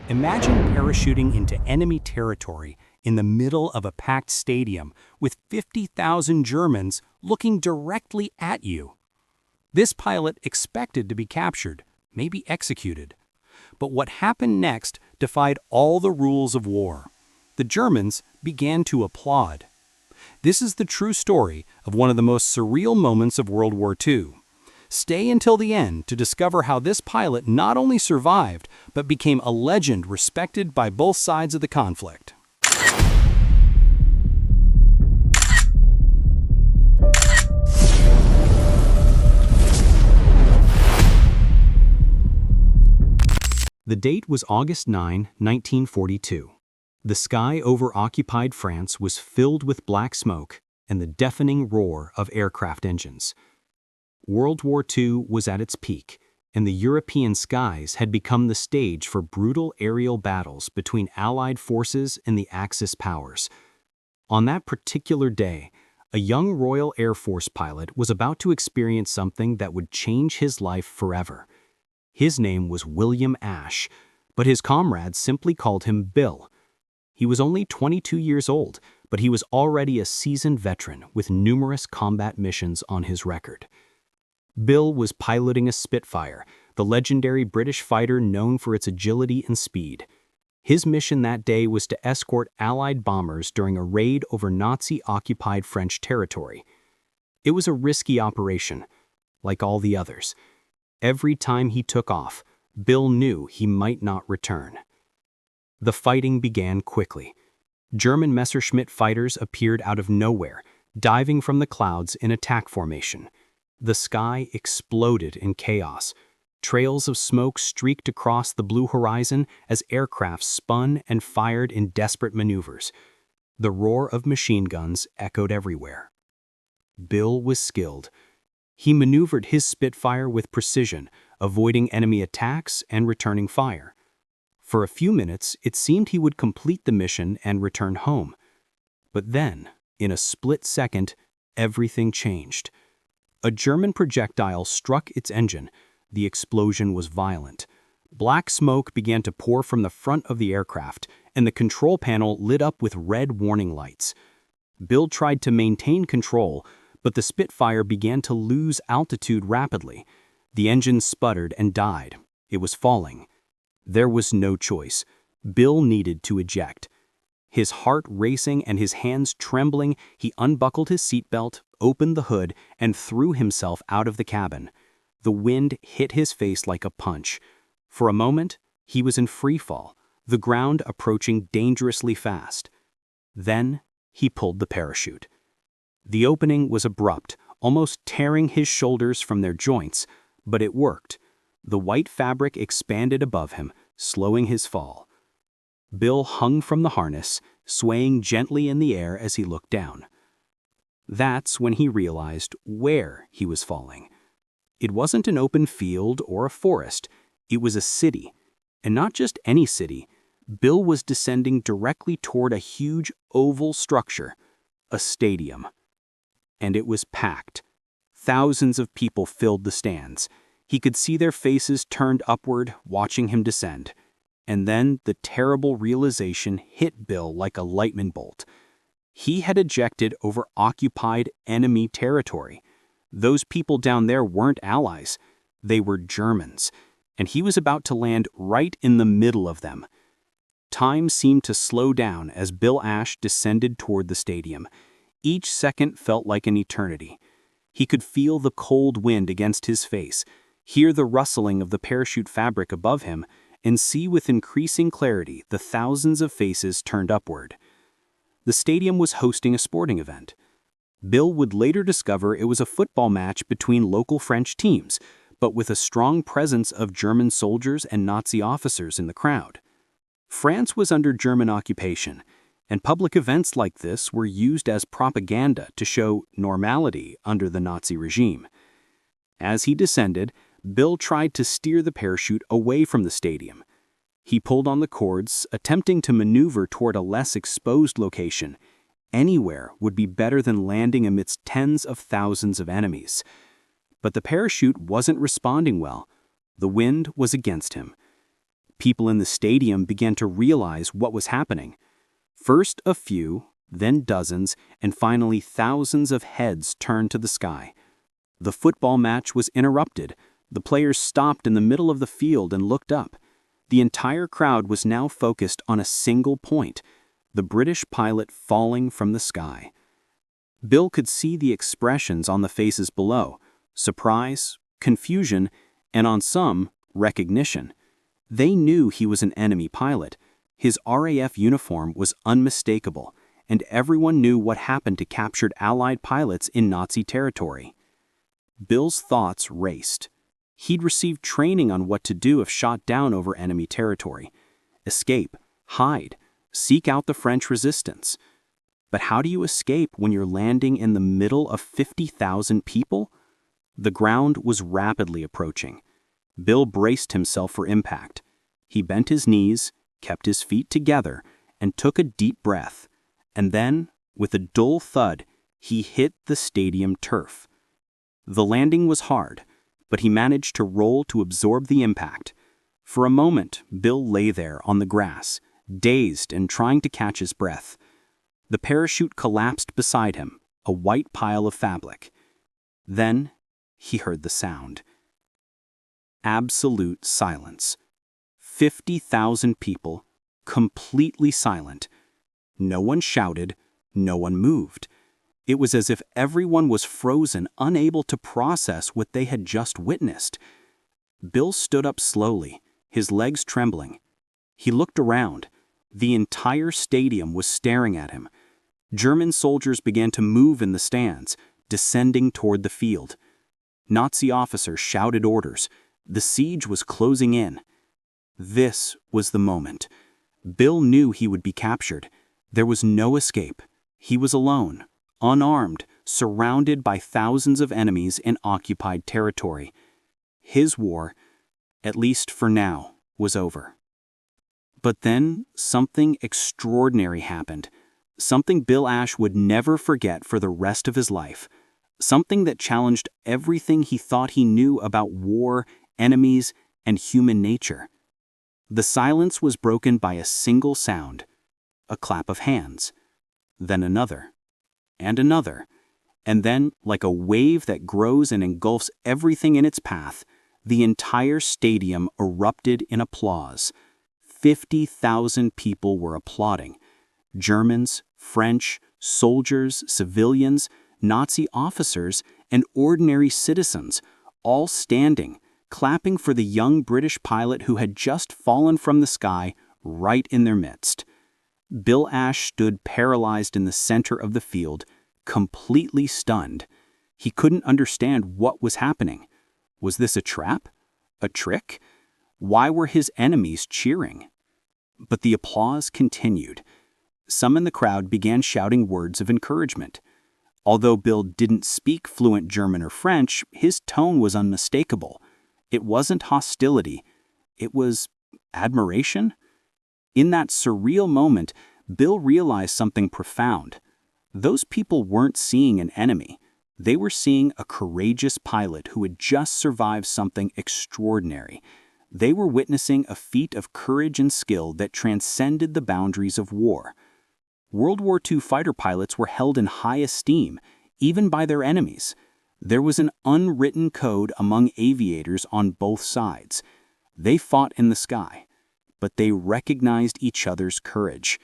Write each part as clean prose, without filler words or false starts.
Imagine parachuting into enemy territory in the middle of a packed stadium with 50,000 Germans looking directly at you. This pilot expected to be captured, maybe executed. But what happened next defied all the rules of war. The Germans began to applaud. This is the true story of one of the most surreal moments of World War II. Stay until the end to discover how this pilot not only survived, but became a legend respected by both sides of the conflict. The date was August 9, 1942. The sky over occupied France was filled with black smoke and the deafening roar of aircraft engines. World War II was at its peak, and the European skies had become the stage for brutal aerial battles between Allied forces and the Axis powers. On that particular day, a young Royal Air Force pilot was about to experience something that would change his life forever. His name was William Ash, but his comrades simply called him Bill. He was only 22 years old, but he was already a seasoned veteran with numerous combat missions on his record. Bill was piloting a Spitfire, the legendary British fighter known for its agility and speed. His mission that day was to escort Allied bombers during a raid over Nazi-occupied French territory. It was a risky operation, like all the others. Every time he took off, Bill knew he might not return. The fighting began quickly. German Messerschmitt fighters appeared out of nowhere, diving from the clouds in attack formation. The sky exploded in chaos. Trails of smoke streaked across the blue horizon as aircraft spun and fired in desperate maneuvers. The roar of machine guns echoed everywhere. Bill was skilled. He maneuvered his Spitfire with precision, avoiding enemy attacks and returning fire. For a few minutes, it seemed he would complete the mission and return home. But then, in a split second, everything changed. A German projectile struck its engine. The explosion was violent. Black smoke began to pour from the front of the aircraft, and the control panel lit up with red warning lights. Bill tried to maintain control, but the Spitfire began to lose altitude rapidly. The engine sputtered and died. It was falling. There was no choice. Bill needed to eject. His heart racing and his hands trembling, he unbuckled his seatbelt, opened the hood, and threw himself out of the cabin. The wind hit his face like a punch. For a moment, he was in free fall, the ground approaching dangerously fast. Then, he pulled the parachute. The opening was abrupt, almost tearing his shoulders from their joints, but it worked. The white fabric expanded above him, slowing his fall. Bill hung from the harness, swaying gently in the air as he looked down. That's when he realized where he was falling. It wasn't an open field or a forest. It was a city. And not just any city. Bill was descending directly toward a huge oval structure, a stadium. And it was packed. Thousands of people filled the stands. He could see their faces turned upward, watching him descend. And then the terrible realization hit Bill like a lightning bolt. He had ejected over occupied enemy territory. Those people down there weren't allies. They were Germans, and he was about to land right in the middle of them. Time seemed to slow down as Bill Ash descended toward the stadium. Each second felt like an eternity. He could feel the cold wind against his face, hear the rustling of the parachute fabric above him, and see with increasing clarity the thousands of faces turned upward. The stadium was hosting a sporting event. Bill would later discover it was a football match between local French teams, but with a strong presence of German soldiers and Nazi officers in the crowd. France was under German occupation, and public events like this were used as propaganda to show normality under the Nazi regime. As he descended, Bill tried to steer the parachute away from the stadium. He pulled on the cords, attempting to maneuver toward a less exposed location. Anywhere would be better than landing amidst tens of thousands of enemies. But the parachute wasn't responding well. The wind was against him. People in the stadium began to realize what was happening. First a few, then dozens, and finally thousands of heads turned to the sky. The football match was interrupted. The players stopped in the middle of the field and looked up. The entire crowd was now focused on a single point: the British pilot falling from the sky. Bill could see the expressions on the faces below: surprise, confusion, and on some, recognition. They knew he was an enemy pilot. His RAF uniform was unmistakable, and everyone knew what happened to captured Allied pilots in Nazi territory. Bill's thoughts raced. He'd received training on what to do if shot down over enemy territory: escape, hide, seek out the French resistance. But how do you escape when you're landing in the middle of 50,000 people? The ground was rapidly approaching. Bill braced himself for impact. He bent his knees, kept his feet together, and took a deep breath. And then, with a dull thud, he hit the stadium turf. The landing was hard, but he managed to roll to absorb the impact. For a moment, Bill lay there on the grass, dazed and trying to catch his breath. The parachute collapsed beside him, a white pile of fabric. Then, he heard the sound. Absolute silence. 50,000 people, completely silent. No one shouted, no one moved. It was as if everyone was frozen, unable to process what they had just witnessed. Bill stood up slowly, his legs trembling. He looked around. The entire stadium was staring at him. German soldiers began to move in the stands, descending toward the field. Nazi officers shouted orders. The siege was closing in. This was the moment. Bill knew he would be captured. There was no escape. He was alone, unarmed, surrounded by thousands of enemies in occupied territory. His war, at least for now, was over. But then something extraordinary happened. Something Bill Ash would never forget for the rest of his life. Something that challenged everything he thought he knew about war, enemies, and human nature. The silence was broken by a single sound: a clap of hands, then another, and another, and then, like a wave that grows and engulfs everything in its path, the entire stadium erupted in applause. 50,000 people were applauding. Germans, French, soldiers, civilians, Nazi officers, and ordinary citizens, all standing, clapping for the young British pilot who had just fallen from the sky right in their midst. Bill Ash stood paralyzed in the center of the field, completely stunned. He couldn't understand what was happening. Was this a trap? A trick? Why were his enemies cheering? But the applause continued. Some in the crowd began shouting words of encouragement. Although Bill didn't speak fluent German or French, his tone was unmistakable. It wasn't hostility. It was admiration. In that surreal moment, Bill realized something profound. Those people weren't seeing an enemy. They were seeing a courageous pilot who had just survived something extraordinary. They were witnessing a feat of courage and skill that transcended the boundaries of war. World War II fighter pilots were held in high esteem, even by their enemies. There was an unwritten code among aviators on both sides. They fought in the sky, but they recognized each other's courage.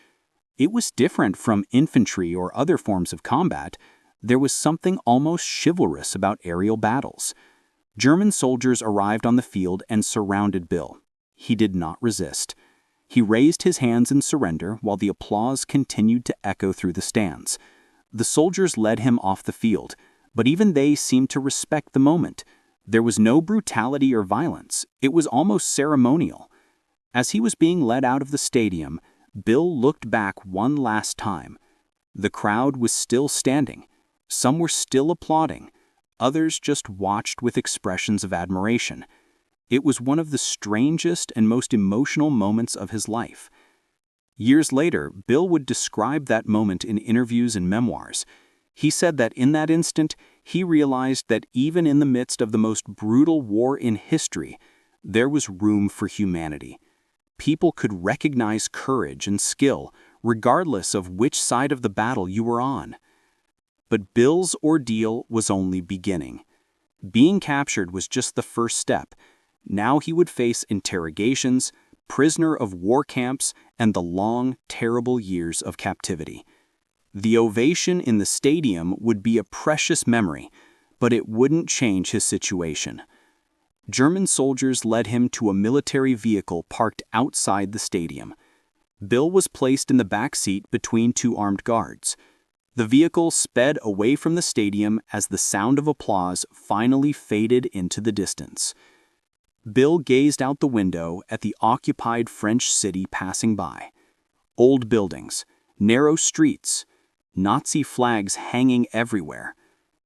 It was different from infantry or other forms of combat. There was something almost chivalrous about aerial battles. German soldiers arrived on the field and surrounded Bill. He did not resist. He raised his hands in surrender while the applause continued to echo through the stands. The soldiers led him off the field, but even they seemed to respect the moment. There was no brutality or violence. It was almost ceremonial. As he was being led out of the stadium, Bill looked back one last time. The crowd was still standing. Some were still applauding. Others just watched with expressions of admiration. It was one of the strangest and most emotional moments of his life. Years later, Bill would describe that moment in interviews and memoirs. He said that in that instant, he realized that even in the midst of the most brutal war in history, there was room for humanity. People could recognize courage and skill, regardless of which side of the battle you were on. But Bill's ordeal was only beginning. Being captured was just the first step. Now he would face interrogations, prisoner of war camps, and the long, terrible years of captivity. The ovation in the stadium would be a precious memory, but it wouldn't change his situation. German soldiers led him to a military vehicle parked outside the stadium. Bill was placed in the back seat between two armed guards. The vehicle sped away from the stadium as the sound of applause finally faded into the distance. Bill gazed out the window at the occupied French city passing by. Old buildings, narrow streets, Nazi flags hanging everywhere.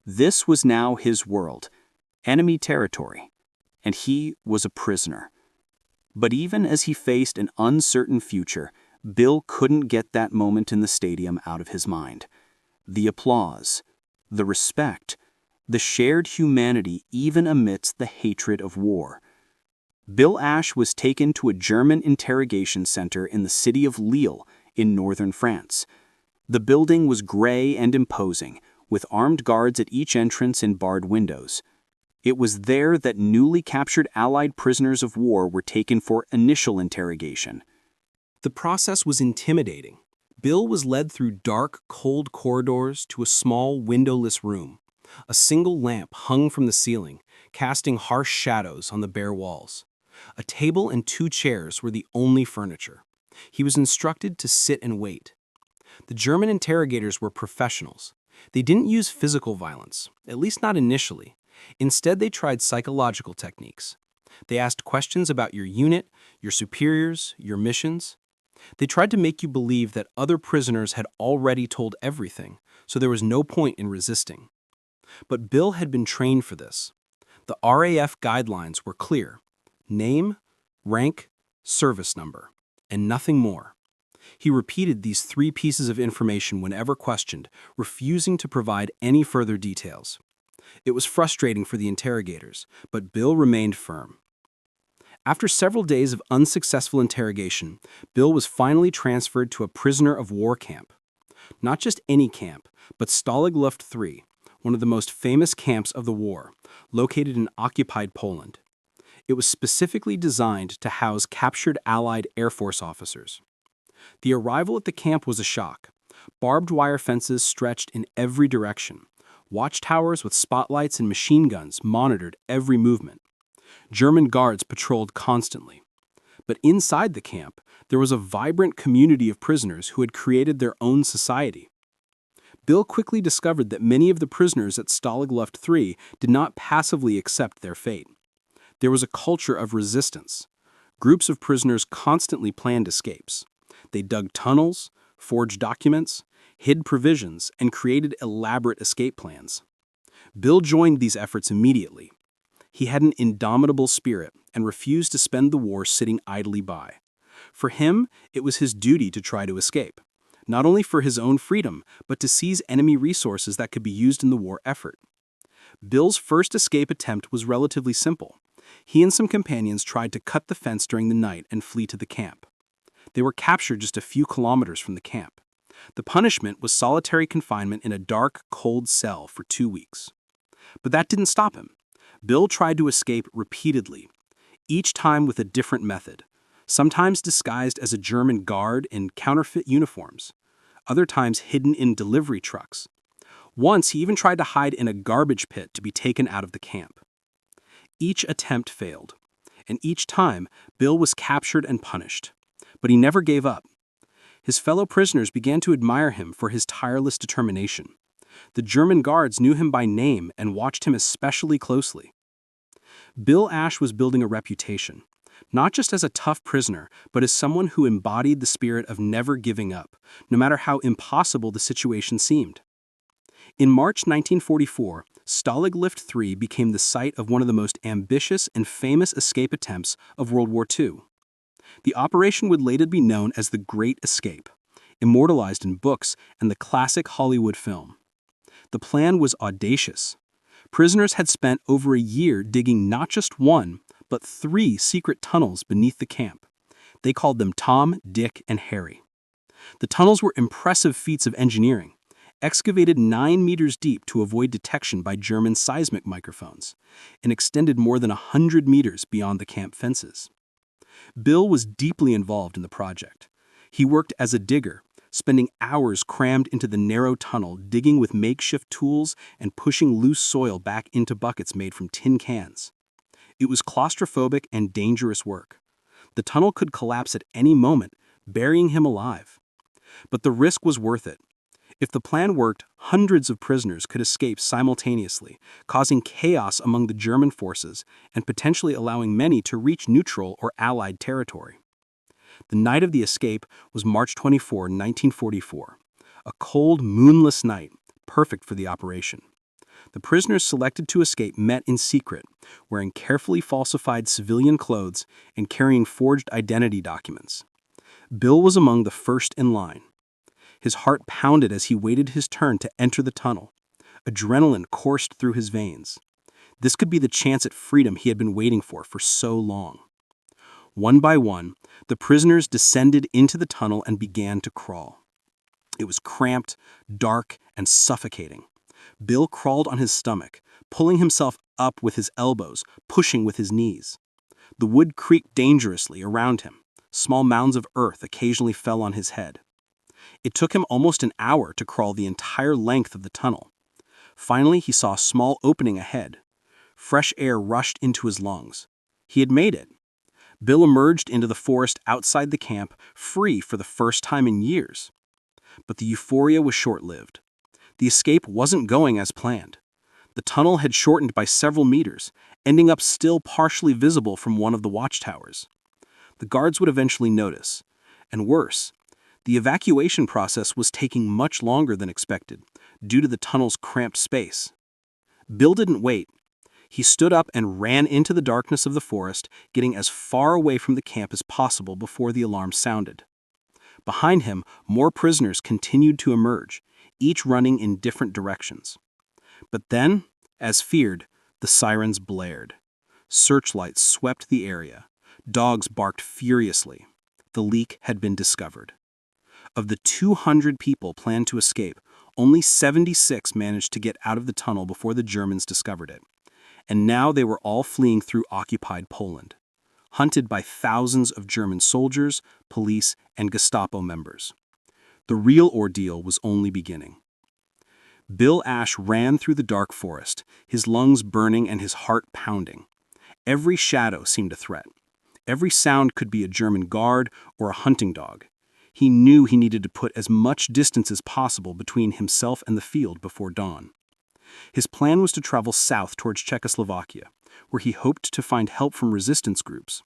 This was now his world, enemy territory, and he was a prisoner. But even as he faced an uncertain future, Bill couldn't get that moment in the stadium out of his mind. The applause, the respect, the shared humanity even amidst the hatred of war. Bill Ash was taken to a German interrogation center in the city of Lille in northern France. The building was gray and imposing, with armed guards at each entrance and barred windows. It was there that newly captured Allied prisoners of war were taken for initial interrogation. The process was intimidating. Bill was led through dark, cold corridors to a small, windowless room. A single lamp hung from the ceiling, casting harsh shadows on the bare walls. A table and two chairs were the only furniture. He was instructed to sit and wait. The German interrogators were professionals. They didn't use physical violence, at least not initially. Instead, they tried psychological techniques. They asked questions about your unit, your superiors, your missions. They tried to make you believe that other prisoners had already told everything, so there was no point in resisting. But Bill had been trained for this. The RAF guidelines were clear: name, rank, service number, and nothing more. He repeated these three pieces of information whenever questioned, refusing to provide any further details. It was frustrating for the interrogators, but Bill remained firm. After several days of unsuccessful interrogation, Bill was finally transferred to a prisoner of war camp. Not just any camp, but Stalag Luft III, one of the most famous camps of the war, located in occupied Poland. It was specifically designed to house captured Allied Air Force officers. The arrival at the camp was a shock. Barbed wire fences stretched in every direction. Watchtowers with spotlights and machine guns monitored every movement. German guards patrolled constantly. But inside the camp, there was a vibrant community of prisoners who had created their own society. Bill quickly discovered that many of the prisoners at Stalag Luft III did not passively accept their fate. There was a culture of resistance. Groups of prisoners constantly planned escapes. They dug tunnels, forged documents, hid provisions, and created elaborate escape plans. Bill joined these efforts immediately. He had an indomitable spirit and refused to spend the war sitting idly by. For him, it was his duty to try to escape, not only for his own freedom, but to seize enemy resources that could be used in the war effort. Bill's first escape attempt was relatively simple. He and some companions tried to cut the fence during the night and flee to the camp. They were captured just a few kilometers from the camp. The punishment was solitary confinement in a dark, cold cell for 2 weeks. But that didn't stop him. Bill tried to escape repeatedly, each time with a different method, sometimes disguised as a German guard in counterfeit uniforms, other times hidden in delivery trucks. Once, he even tried to hide in a garbage pit to be taken out of the camp. Each attempt failed, and each time, Bill was captured and punished. But he never gave up. His fellow prisoners began to admire him for his tireless determination. The German guards knew him by name and watched him especially closely. Bill Ash was building a reputation, not just as a tough prisoner, but as someone who embodied the spirit of never giving up, no matter how impossible the situation seemed. In March 1944, Stalag Luft III became the site of one of the most ambitious and famous escape attempts of World War II. The operation would later be known as the Great Escape, immortalized in books and the classic Hollywood film. The plan was audacious. Prisoners had spent over a year digging not just one, but 3 secret tunnels beneath the camp. They called them Tom, Dick, and Harry. The tunnels were impressive feats of engineering, excavated 9 meters deep to avoid detection by German seismic microphones, and extended more than 100 meters beyond the camp fences. Bill was deeply involved in the project. He worked as a digger, spending hours crammed into the narrow tunnel, digging with makeshift tools and pushing loose soil back into buckets made from tin cans. It was claustrophobic and dangerous work. The tunnel could collapse at any moment, burying him alive. But the risk was worth it. If the plan worked, hundreds of prisoners could escape simultaneously, causing chaos among the German forces and potentially allowing many to reach neutral or Allied territory. The night of the escape was March 24, 1944, a cold, moonless night, perfect for the operation. The prisoners selected to escape met in secret, wearing carefully falsified civilian clothes and carrying forged identity documents. Bill was among the first in line. His heart pounded as he waited his turn to enter the tunnel. Adrenaline coursed through his veins. This could be the chance at freedom he had been waiting for so long. One by one, the prisoners descended into the tunnel and began to crawl. It was cramped, dark, and suffocating. Bill crawled on his stomach, pulling himself up with his elbows, pushing with his knees. The wood creaked dangerously around him. Small mounds of earth occasionally fell on his head. It took him almost an hour to crawl the entire length of the tunnel. Finally, he saw a small opening ahead. Fresh air rushed into his lungs. He had made it. Bill emerged into the forest outside the camp, free for the first time in years. But the euphoria was short-lived. The escape wasn't going as planned. The tunnel had shortened by several meters, ending up still partially visible from one of the watchtowers. The guards would eventually notice. And worse, the evacuation process was taking much longer than expected, due to the tunnel's cramped space. Bill didn't wait. He stood up and ran into the darkness of the forest, getting as far away from the camp as possible before the alarm sounded. Behind him, more prisoners continued to emerge, each running in different directions. But then, as feared, the sirens blared. Searchlights swept the area. Dogs barked furiously. The leak had been discovered. Of the 200 people planned to escape, only 76 managed to get out of the tunnel before the Germans discovered it. And now they were all fleeing through occupied Poland, hunted by thousands of German soldiers, police, and Gestapo members. The real ordeal was only beginning. Bill Ash ran through the dark forest, his lungs burning and his heart pounding. Every shadow seemed a threat. Every sound could be a German guard or a hunting dog. He knew he needed to put as much distance as possible between himself and the field before dawn. His plan was to travel south towards Czechoslovakia, where he hoped to find help from resistance groups.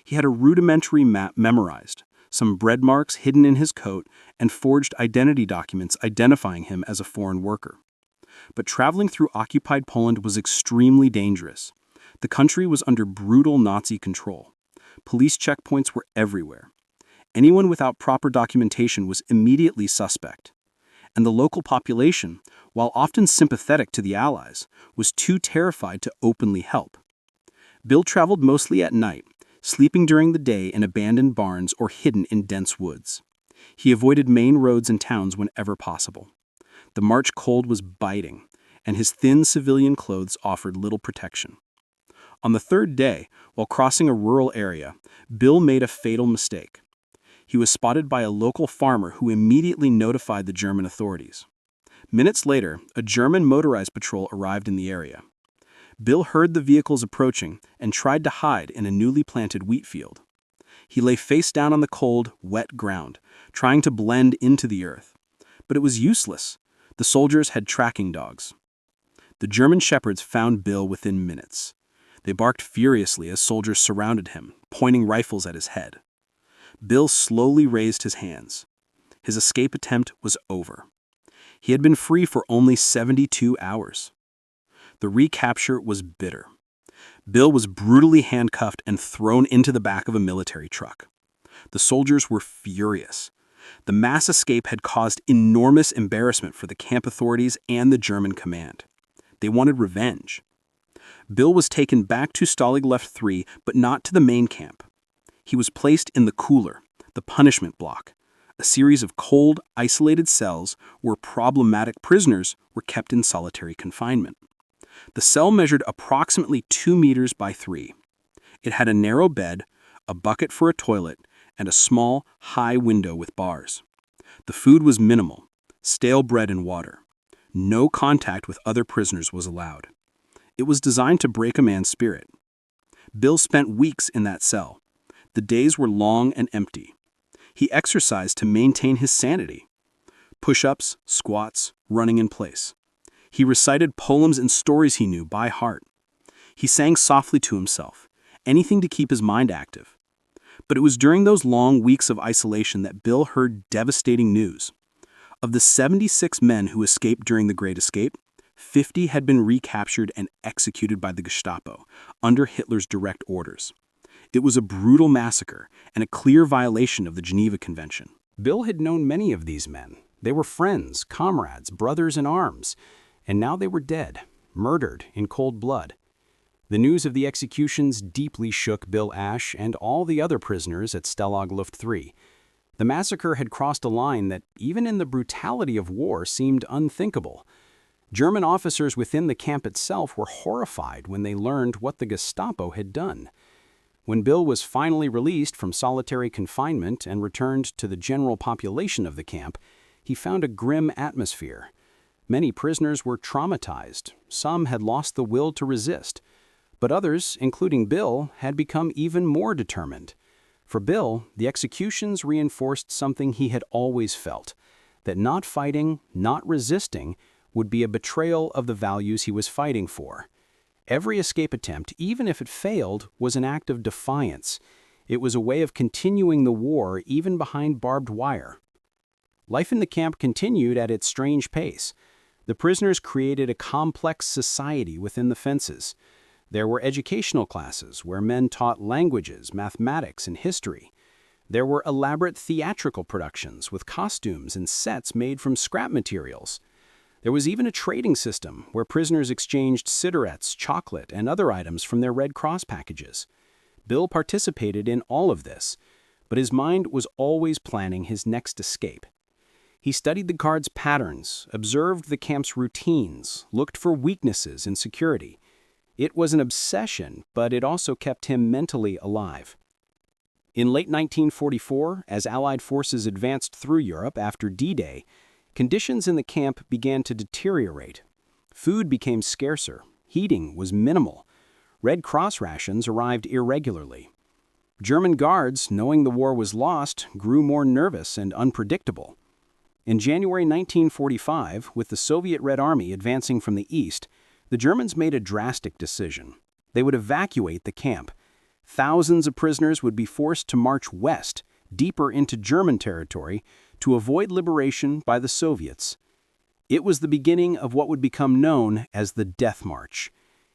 He had a rudimentary map memorized, some bread marks hidden in his coat, and forged identity documents identifying him as a foreign worker. But traveling through occupied Poland was extremely dangerous. The country was under brutal Nazi control. Police checkpoints were everywhere. Anyone without proper documentation was immediately suspect. And the local population, while often sympathetic to the Allies, was too terrified to openly help. Bill traveled mostly at night, sleeping during the day in abandoned barns or hidden in dense woods. He avoided main roads and towns whenever possible. The March cold was biting, and his thin civilian clothes offered little protection. On the third day, while crossing a rural area, Bill made a fatal mistake. He was spotted by a local farmer who immediately notified the German authorities. Minutes later, a German motorized patrol arrived in the area. Bill heard the vehicles approaching and tried to hide in a newly planted wheat field. He lay face down on the cold, wet ground, trying to blend into the earth. But it was useless. The soldiers had tracking dogs. The German shepherds found Bill within minutes. They barked furiously as soldiers surrounded him, pointing rifles at his head. Bill slowly raised his hands. His escape attempt was over. He had been free for only 72 hours. The recapture was bitter. Bill was brutally handcuffed and thrown into the back of a military truck. The soldiers were furious. The mass escape had caused enormous embarrassment for the camp authorities and the German command. They wanted revenge. Bill was taken back to Stalag Luft III, but not to the main camp. He was placed in the cooler, the punishment block, a series of cold, isolated cells where problematic prisoners were kept in solitary confinement. The cell measured approximately 2 meters by 3. It had a narrow bed, a bucket for a toilet, and a small, high window with bars. The food was minimal, stale bread and water. No contact with other prisoners was allowed. It was designed to break a man's spirit. Bill spent weeks in that cell. The days were long and empty. He exercised to maintain his sanity. Push-ups, squats, running in place. He recited poems and stories he knew by heart. He sang softly to himself, anything to keep his mind active. But it was during those long weeks of isolation that Bill heard devastating news. Of the 76 men who escaped during the Great Escape, 50 had been recaptured and executed by the Gestapo, under Hitler's direct orders. It was a brutal massacre and a clear violation of the Geneva Convention. Bill had known many of these men. They were friends, comrades, brothers in arms, and now they were dead, murdered in cold blood. The news of the executions deeply shook Bill Ash and all the other prisoners at Stalag Luft III. The massacre had crossed a line that, even in the brutality of war, seemed unthinkable. German officers within the camp itself were horrified when they learned what the Gestapo had done. When Bill was finally released from solitary confinement and returned to the general population of the camp, he found a grim atmosphere. Many prisoners were traumatized. Some had lost the will to resist. But others, including Bill, had become even more determined. For Bill, the executions reinforced something he had always felt, that not fighting, not resisting, would be a betrayal of the values he was fighting for. Every escape attempt, even if it failed, was an act of defiance. It was a way of continuing the war even behind barbed wire. Life in the camp continued at its strange pace. The prisoners created a complex society within the fences. There were educational classes where men taught languages, mathematics, and history. There were elaborate theatrical productions with costumes and sets made from scrap materials. There was even a trading system where prisoners exchanged cigarettes, chocolate, and other items from their Red Cross packages. Bill participated in all of this, but his mind was always planning his next escape. He studied the guards' patterns, observed the camp's routines, looked for weaknesses in security. It was an obsession, but it also kept him mentally alive. In late 1944, as Allied forces advanced through Europe after D-Day, conditions in the camp began to deteriorate. Food became scarcer, heating was minimal. Red Cross rations arrived irregularly. German guards, knowing the war was lost, grew more nervous and unpredictable. In January 1945, with the Soviet Red Army advancing from the east, the Germans made a drastic decision. They would evacuate the camp. Thousands of prisoners would be forced to march west, deeper into German territory, to avoid liberation by the Soviets. It was the beginning of what would become known as the Death March.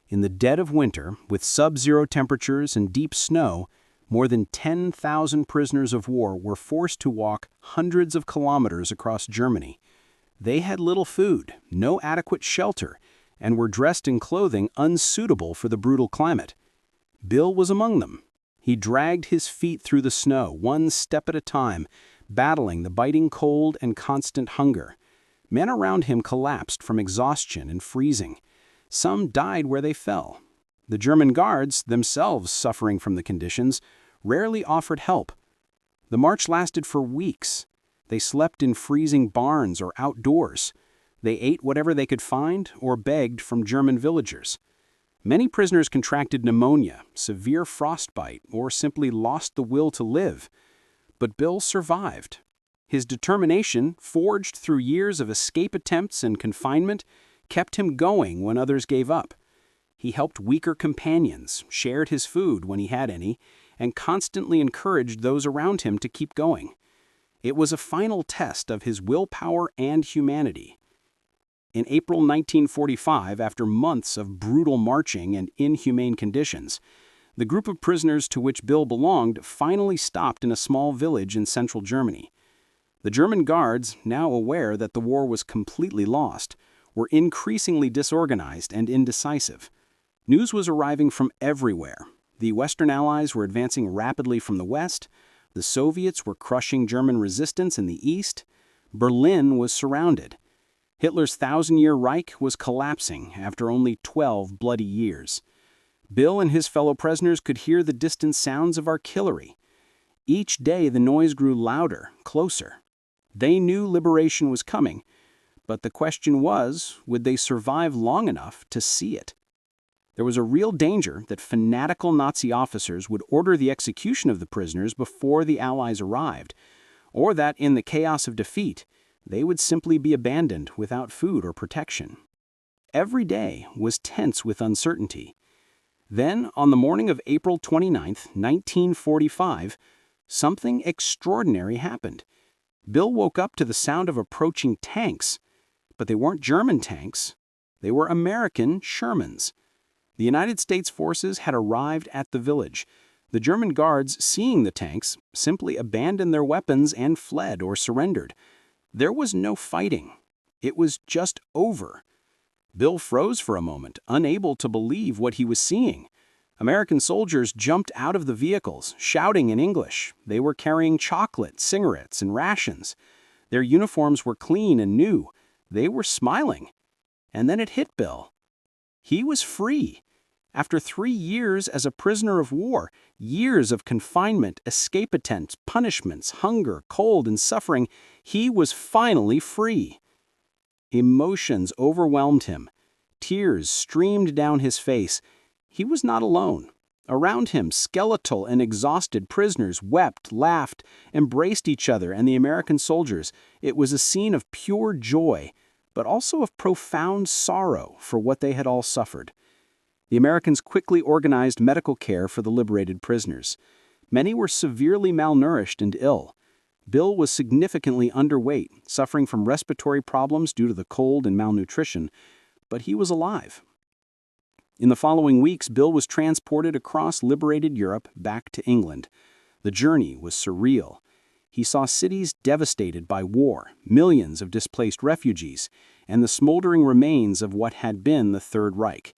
In the dead of winter, with sub-zero temperatures and deep snow, more than 10,000 prisoners of war were forced to walk hundreds of kilometers across Germany. They had little food, no adequate shelter, and were dressed in clothing unsuitable for the brutal climate. Bill was among them. He dragged his feet through the snow, one step at a time, battling the biting cold and constant hunger. Men around him collapsed from exhaustion and freezing. Some died where they fell. The German guards, themselves suffering from the conditions, rarely offered help. The march lasted for weeks. They slept in freezing barns or outdoors. They ate whatever they could find or begged from German villagers. Many prisoners contracted pneumonia, severe frostbite, or simply lost the will to live. But Bill survived. His determination, forged through years of escape attempts and confinement, kept him going when others gave up. He helped weaker companions, shared his food when he had any, and constantly encouraged those around him to keep going. It was a final test of his willpower and humanity. In April 1945, after months of brutal marching and inhumane conditions, the group of prisoners to which Bill belonged finally stopped in a small village in central Germany. The German guards, now aware that the war was completely lost, were increasingly disorganized and indecisive. News was arriving from everywhere. The Western Allies were advancing rapidly from the west, the Soviets were crushing German resistance in the east, Berlin was surrounded. Hitler's thousand-year Reich was collapsing after only 12 bloody years. Bill and his fellow prisoners could hear the distant sounds of artillery. Each day the noise grew louder, closer. They knew liberation was coming, but the question was, would they survive long enough to see it? There was a real danger that fanatical Nazi officers would order the execution of the prisoners before the Allies arrived, or that in the chaos of defeat, they would simply be abandoned without food or protection. Every day was tense with uncertainty. Then, on the morning of April 29, 1945, something extraordinary happened. Bill woke up to the sound of approaching tanks, but they weren't German tanks. They were American Shermans. The United States forces had arrived at the village. The German guards, seeing the tanks, simply abandoned their weapons and fled or surrendered. There was no fighting. It was just over. Bill froze for a moment, unable to believe what he was seeing. American soldiers jumped out of the vehicles, shouting in English. They were carrying chocolate, cigarettes, and rations. Their uniforms were clean and new. They were smiling. And then it hit Bill. He was free. After 3 years as a prisoner of war, years of confinement, escape attempts, punishments, hunger, cold, and suffering, he was finally free. Emotions overwhelmed him. Tears streamed down his face. He was not alone. Around him, skeletal and exhausted prisoners wept, laughed, embraced each other and the American soldiers. It was a scene of pure joy, but also of profound sorrow for what they had all suffered. The Americans quickly organized medical care for the liberated prisoners. Many were severely malnourished and ill. Bill was significantly underweight, suffering from respiratory problems due to the cold and malnutrition, but he was alive. In the following weeks, Bill was transported across liberated Europe back to England. The journey was surreal. He saw cities devastated by war, millions of displaced refugees, and the smoldering remains of what had been the Third Reich.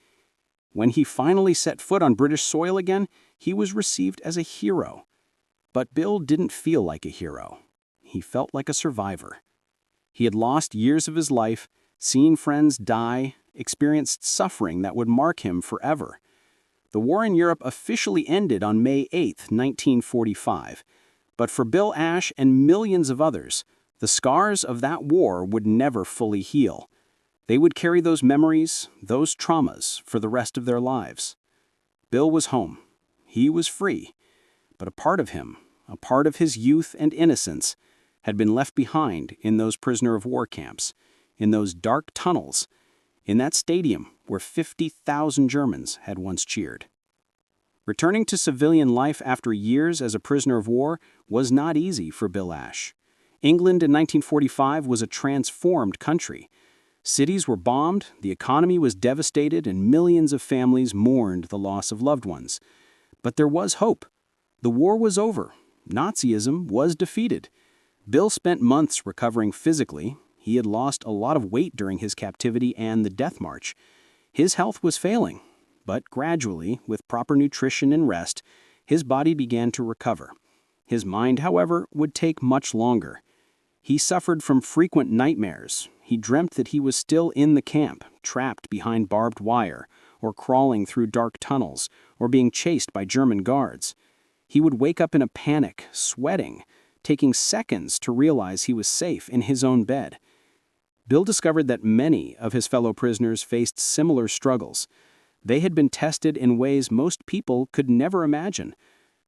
When he finally set foot on British soil again, he was received as a hero. But Bill didn't feel like a hero. He felt like a survivor. He had lost years of his life, seen friends die, experienced suffering that would mark him forever. The war in Europe officially ended on May 8, 1945. But for Bill Ash and millions of others, the scars of that war would never fully heal. They would carry those memories, those traumas, for the rest of their lives. Bill was home. He was free. But a part of him, a part of his youth and innocence, had been left behind in those prisoner of war camps, in those dark tunnels, in that stadium where 50,000 Germans had once cheered. Returning to civilian life after years as a prisoner of war was not easy for Bill Ash. England in 1945 was a transformed country. Cities were bombed, the economy was devastated, and millions of families mourned the loss of loved ones. But there was hope. The war was over. Nazism was defeated. Bill spent months recovering physically. He had lost a lot of weight during his captivity and the death march. His health was failing, but gradually, with proper nutrition and rest, his body began to recover. His mind, however, would take much longer. He suffered from frequent nightmares. He dreamt that he was still in the camp, trapped behind barbed wire, or crawling through dark tunnels, or being chased by German guards. He would wake up in a panic, sweating, taking seconds to realize he was safe in his own bed. Bill discovered that many of his fellow prisoners faced similar struggles. They had been tested in ways most people could never imagine.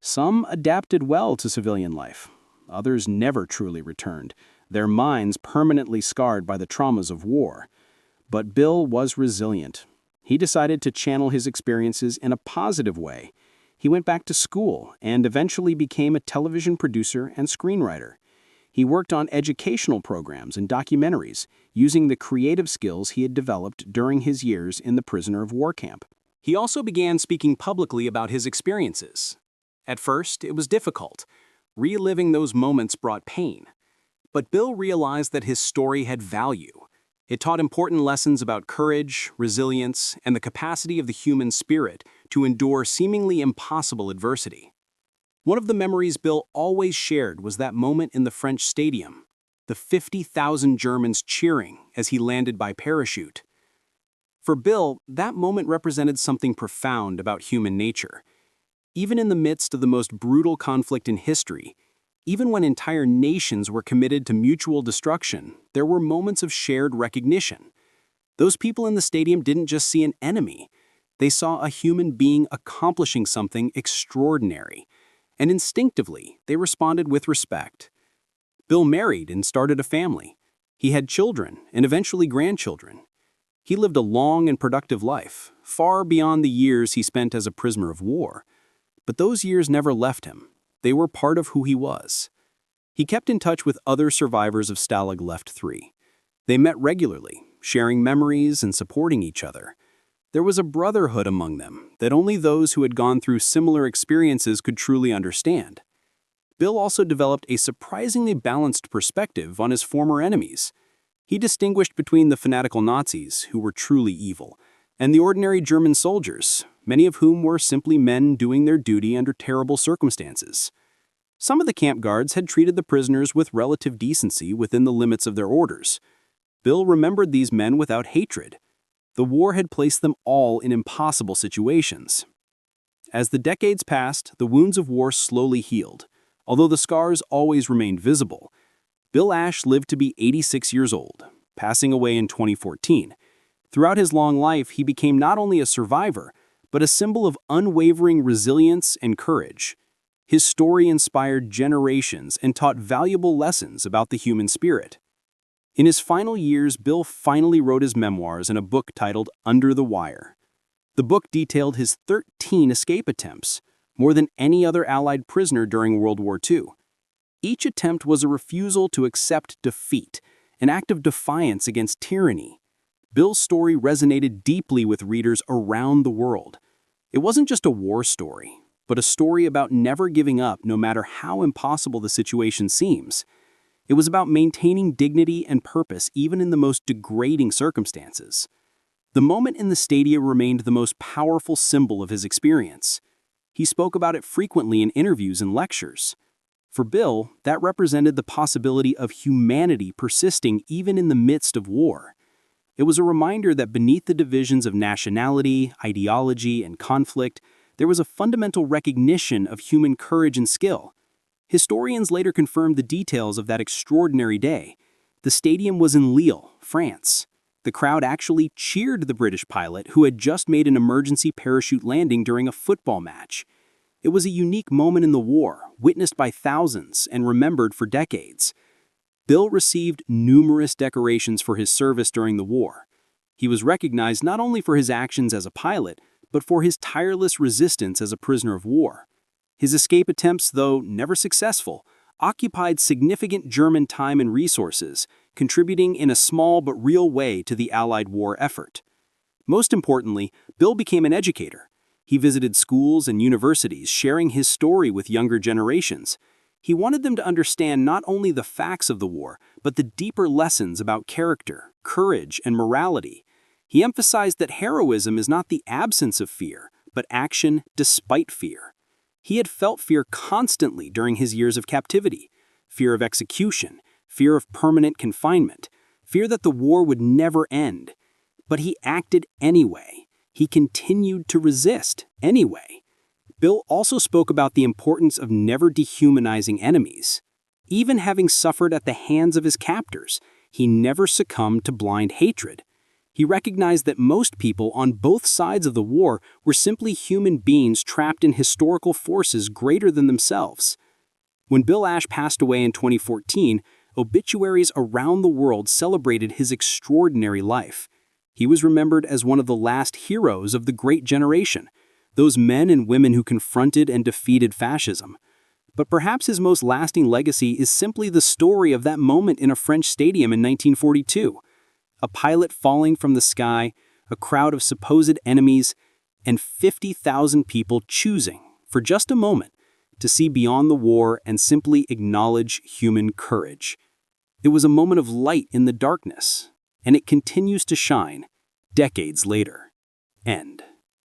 Some adapted well to civilian life. Others never truly returned, their minds permanently scarred by the traumas of war. But Bill was resilient. He decided to channel his experiences in a positive way. He went back to school and eventually became a television producer and screenwriter. He worked on educational programs and documentaries, using the creative skills he had developed during his years in the prisoner of war camp. He also began speaking publicly about his experiences. At first, it was difficult. Reliving those moments brought pain. But Bill realized that his story had value. It taught important lessons about courage, resilience, and the capacity of the human spirit to endure seemingly impossible adversity. One of the memories Bill always shared was that moment in the French stadium, the 50,000 Germans cheering as he landed by parachute. For Bill, that moment represented something profound about human nature. Even in the midst of the most brutal conflict in history, even when entire nations were committed to mutual destruction, there were moments of shared recognition. Those people in the stadium didn't just see an enemy. They saw a human being accomplishing something extraordinary, and instinctively, they responded with respect. Bill married and started a family. He had children and eventually grandchildren. He lived a long and productive life, far beyond the years he spent as a prisoner of war. But those years never left him. They were part of who he was. He kept in touch with other survivors of Stalag Luft III. They met regularly, sharing memories and supporting each other. There was a brotherhood among them that only those who had gone through similar experiences could truly understand. Bill also developed a surprisingly balanced perspective on his former enemies. He distinguished between the fanatical Nazis, who were truly evil, and the ordinary German soldiers, many of whom were simply men doing their duty under terrible circumstances. Some of the camp guards had treated the prisoners with relative decency within the limits of their orders. Bill remembered these men without hatred. The war had placed them all in impossible situations. As the decades passed, the wounds of war slowly healed, although the scars always remained visible. Bill Ash lived to be 86 years old, passing away in 2014. Throughout his long life, he became not only a survivor, but a symbol of unwavering resilience and courage. His story inspired generations and taught valuable lessons about the human spirit. In his final years, Bill finally wrote his memoirs in a book titled Under the Wire. The book detailed his 13 escape attempts, more than any other Allied prisoner during World War II. Each attempt was a refusal to accept defeat, an act of defiance against tyranny. Bill's story resonated deeply with readers around the world. It wasn't just a war story, but a story about never giving up no matter how impossible the situation seems. It was about maintaining dignity and purpose even in the most degrading circumstances. The moment in the stadium remained the most powerful symbol of his experience. He spoke about it frequently in interviews and lectures. For Bill, that represented the possibility of humanity persisting even in the midst of war. It was a reminder that beneath the divisions of nationality, ideology, and conflict, there was a fundamental recognition of human courage and skill. Historians later confirmed the details of that extraordinary day. The stadium was in Lille, France. The crowd actually cheered the British pilot who had just made an emergency parachute landing during a football match. It was a unique moment in the war, witnessed by thousands and remembered for decades. Bill received numerous decorations for his service during the war. He was recognized not only for his actions as a pilot, but for his tireless resistance as a prisoner of war. His escape attempts, though never successful, occupied significant German time and resources, contributing in a small but real way to the Allied war effort. Most importantly, Bill became an educator. He visited schools and universities, sharing his story with younger generations. He wanted them to understand not only the facts of the war, but the deeper lessons about character, courage, and morality. He emphasized that heroism is not the absence of fear, but action despite fear. He had felt fear constantly during his years of captivity: fear of execution, fear of permanent confinement, fear that the war would never end. But he acted anyway. He continued to resist anyway. Bill also spoke about the importance of never dehumanizing enemies. Even having suffered at the hands of his captors, he never succumbed to blind hatred. He recognized that most people on both sides of the war were simply human beings trapped in historical forces greater than themselves. When Bill Ash passed away in 2014, obituaries around the world celebrated his extraordinary life. He was remembered as one of the last heroes of the Great Generation, those men and women who confronted and defeated fascism. But perhaps his most lasting legacy is simply the story of that moment in a French stadium in 1942. A pilot falling from the sky, a crowd of supposed enemies, and 50,000 people choosing, for just a moment, to see beyond the war and simply acknowledge human courage. It was a moment of light in the darkness, and it continues to shine decades later. End.